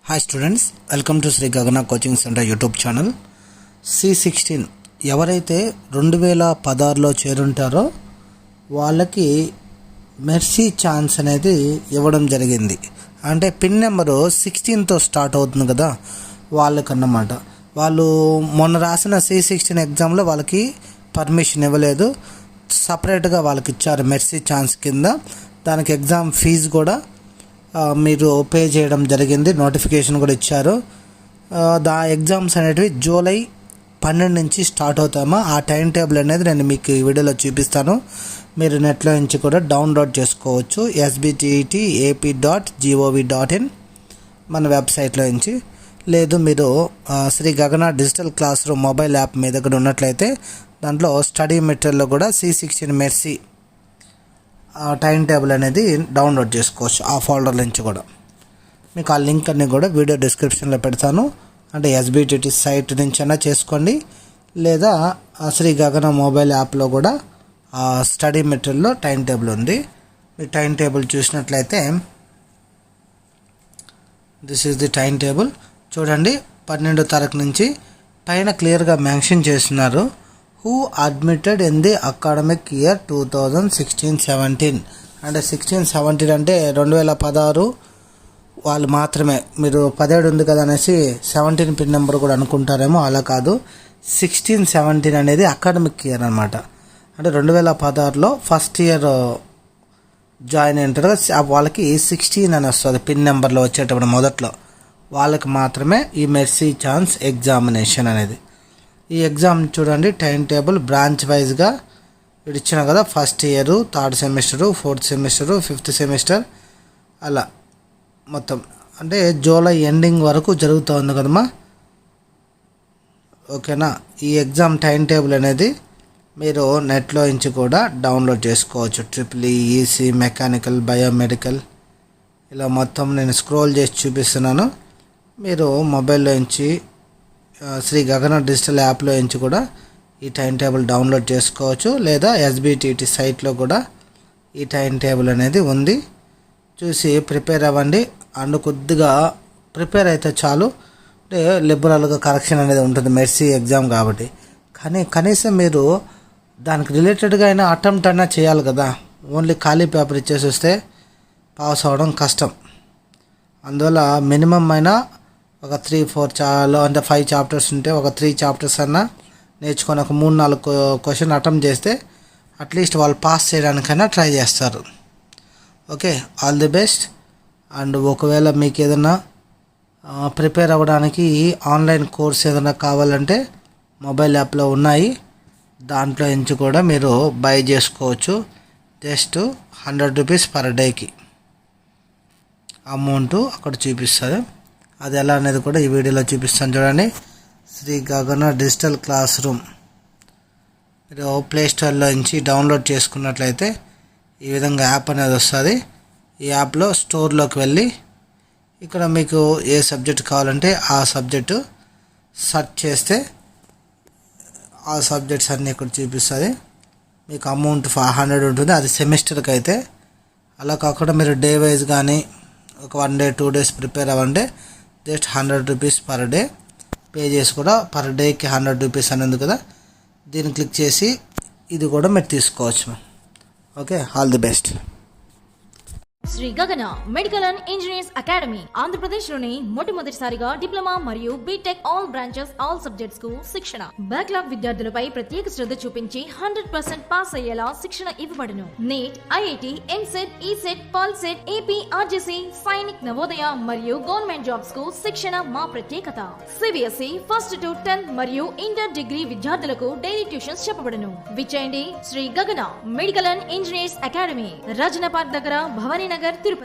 Hi students, welcome to Shri Gagana coaching centre YouTube channel. C16 ఎవరైతే 2016లో చేరుంటారో వాళ్ళకి mercy chance అనేది ఇవ్వడం జరిగింది. అంటే పిన్ నెంబరు 16తో స్టార్ట్ అవుతుంది కదా వాళ్ళకన్నమాట. వాళ్ళు మొన్న రాసిన C16 ఎగ్జామ్లో వాళ్ళకి పర్మిషన్ ఇవ్వలేదు, సపరేట్గా వాళ్ళకి ఇచ్చారు మెర్సీ ఛాన్స్ కింద. దానికి ఎగ్జామ్ ఫీజు కూడా మీరు పే చేయడం జరిగింది, నోటిఫికేషన్ కూడా ఇచ్చారు. ఎగ్జామ్స్ అనేటివి జూలై 12 నుంచి స్టార్ట్ అవుతామో ఆ టైం టేబుల్ అనేది నేను మీకు ఈ వీడియోలో చూపిస్తాను. మీరు నెట్లో నుంచి కూడా డౌన్లోడ్ చేసుకోవచ్చు, sbtet.ap.gov.in మన వెబ్సైట్లో నుంచి. లేదు మీరు Shri Gagana digital classroom mobile app మీ దగ్గర ఉన్నట్లయితే దాంట్లో స్టడీ మెటీరియల్లో కూడా C16 మెర్సీ టైం టేబుల్ అనేది డౌన్లోడ్ చేసుకోవచ్చు. ఆ ఫోల్డర్ నుంచి కూడా మీకు ఆ లింక్ అన్ని కూడా వీడియో డిస్క్రిప్షన్లో పెడతాను. అంటే SBTT సైట్ నుంచి అయినా చేసుకోండి, లేదా శ్రీ గగన మొబైల్ యాప్లో కూడా స్టడీ మెటీరియల్లో టైం టేబుల్ ఉంది. మీ టైం టేబుల్ చూసినట్లయితే this is the time table. చూడండి, 12వ తారీఖు నుంచి పైన క్లియర్గా మెన్షన్ చేస్తున్నారు, who admitted in the academic year 2016-17. అంటే 16-17 అంటే 2016 వాళ్ళు మాత్రమే. మీరు 17 ఉంది కదా అనేసి 17 పిన్ నెంబర్ కూడా అనుకుంటారేమో, అలా కాదు. 16-17 అనేది అకాడమిక్ ఇయర్ అనమాట. అంటే 2016లో ఫస్ట్ ఇయర్ జాయిన్ అయింటారు కదా, వాళ్ళకి 16 అని వస్తుంది పిన్ నెంబర్లో వచ్చేటప్పుడు మొదట్లో. వాళ్ళకి మాత్రమే ఈ మెర్సీ ఛాన్స్ ఎగ్జామినేషన్ అనేది. ఈ ఎగ్జామ్ చూడండి, టైం టేబుల్ బ్రాంచ్ వైజ్గా ఇచ్చిన కదా, first year, third semester, fourth semester, fifth semester, అలా మొత్తం. అంటే జూలై ఎండింగ్ వరకు జరుగుతుంది కదమ్మా, ఓకేనా. ఈ ఎగ్జామ్ టైం టేబుల్ అనేది మీరు నెట్లో నుంచి కూడా డౌన్లోడ్ చేసుకోవచ్చు. EEE, EC, మెకానికల్, బయోమెడికల్, ఇలా మొత్తం నేను స్క్రోల్ చేసి చూపిస్తున్నాను. మీరు మొబైల్లో నుంచి శ్రీ గగన డిజిటల్ యాప్లో నుంచి కూడా ఈ టైం టేబుల్ డౌన్లోడ్ చేసుకోవచ్చు, లేదా SBTT సైట్లో కూడా ఈ టైం టేబుల్ అనేది ఉంది. చూసి ప్రిపేర్ అవ్వండి. అండ్ కొద్దిగా ప్రిపేర్ అయితే చాలు. అంటే లిబరల్గా కరెక్షన్ అనేది ఉంటుంది మెర్సీ ఎగ్జామ్ కాబట్టి. కానీ కనీసం మీరు దానికి రిలేటెడ్గా అయినా అటెంప్ట్ అయినా చేయాలి కదా. ఓన్లీ ఖాళీ పేపర్ ఇచ్చేసి వస్తే పాస్ అవ్వడం కష్టం. అందువల్ల మినిమం అయినా ఒక 3-4 అంటే 5 చాప్టర్స్ ఉంటే ఒక 3 చాప్టర్స్ అన్నా నేర్చుకొని ఒక 3-4 క్వశ్చన్ అటెంప్ట్ చేస్తే అట్లీస్ట్ వాళ్ళు పాస్ చేయడానికైనా ట్రై చేస్తారు. Okay, all the best. And ఒకవేళ మీకు ఏదైనా ప్రిపేర్ అవ్వడానికి ఆన్లైన్ కోర్స్ ఏదైనా కావాలంటే మొబైల్ యాప్లో ఉన్నాయి, దాంట్లో నుంచి కూడా మీరు బై చేసుకోవచ్చు. జస్ట్ 100 రూపీస్ పర్ డేకి అమౌంట్ అక్కడ చూపిస్తుంది. అది ఎలా అనేది కూడా ఈ వీడియోలో చూపిస్తాను. చూడండి, Shri Gagana digital class room మీరు ప్లే స్టోర్లో నుంచి డౌన్లోడ్ చేసుకున్నట్లయితే ఈ విధంగా యాప్ అనేది వస్తుంది. ఈ యాప్లో స్టోర్లోకి వెళ్ళి ఇక్కడ మీకు ఏ సబ్జెక్ట్ కావాలంటే ఆ సబ్జెక్టు సెర్చ్ చేస్తే ఆ సబ్జెక్ట్స్ అన్నీ ఇక్కడ చూపిస్తుంది. మీకు అమౌంట్ 500 ఉంటుంది, అది సెమిస్టర్కి అయితే. అలా కాకుండా మీరు డే వైజ్ కానీ ఒక 1 day 2 days ప్రిపేర్ అవ్వండి, just 100 rupees per day pay చేసి కూడా పర్ డేకి 100 రూపీస్ అనేది కదా, దీన్ని క్లిక్ చేసి ఇది కూడా మీరు తీసుకోవచ్చు. Okay, all the best. Shri Gagana medical and engineers academy ఆంధ్రప్రదేశ్లోని మొట్టమొదటిసారిగా డిప్లొమా మరియు B Tech all branches all subjects కు శిక్షణ. బ్యాక్లాగ్ విద్యార్థులపై ప్రత్యేక శ్రద్ధ చూపించి 100% పాస్ అయ్యేలా శిక్షణ ఇవ్వబడును. NEET, IIT, MCET, ECET, PALSET, AP, RJC, Sainik, Navodaya మరియు గవర్నమెంట్ జాబ్స్ కు శిక్షణ మా ప్రత్యేకత. CBSE 1st to 10th మరియు ఇంటర్ డిగ్రీ విద్యార్థులకు డైలీ ట్యూషన్స్ చెప్పబడును. విచ్చేయండి Shri Gagana medical and engineers academy, Rajana park దగ్గర, భవానీ నగర్, తిరుపతి.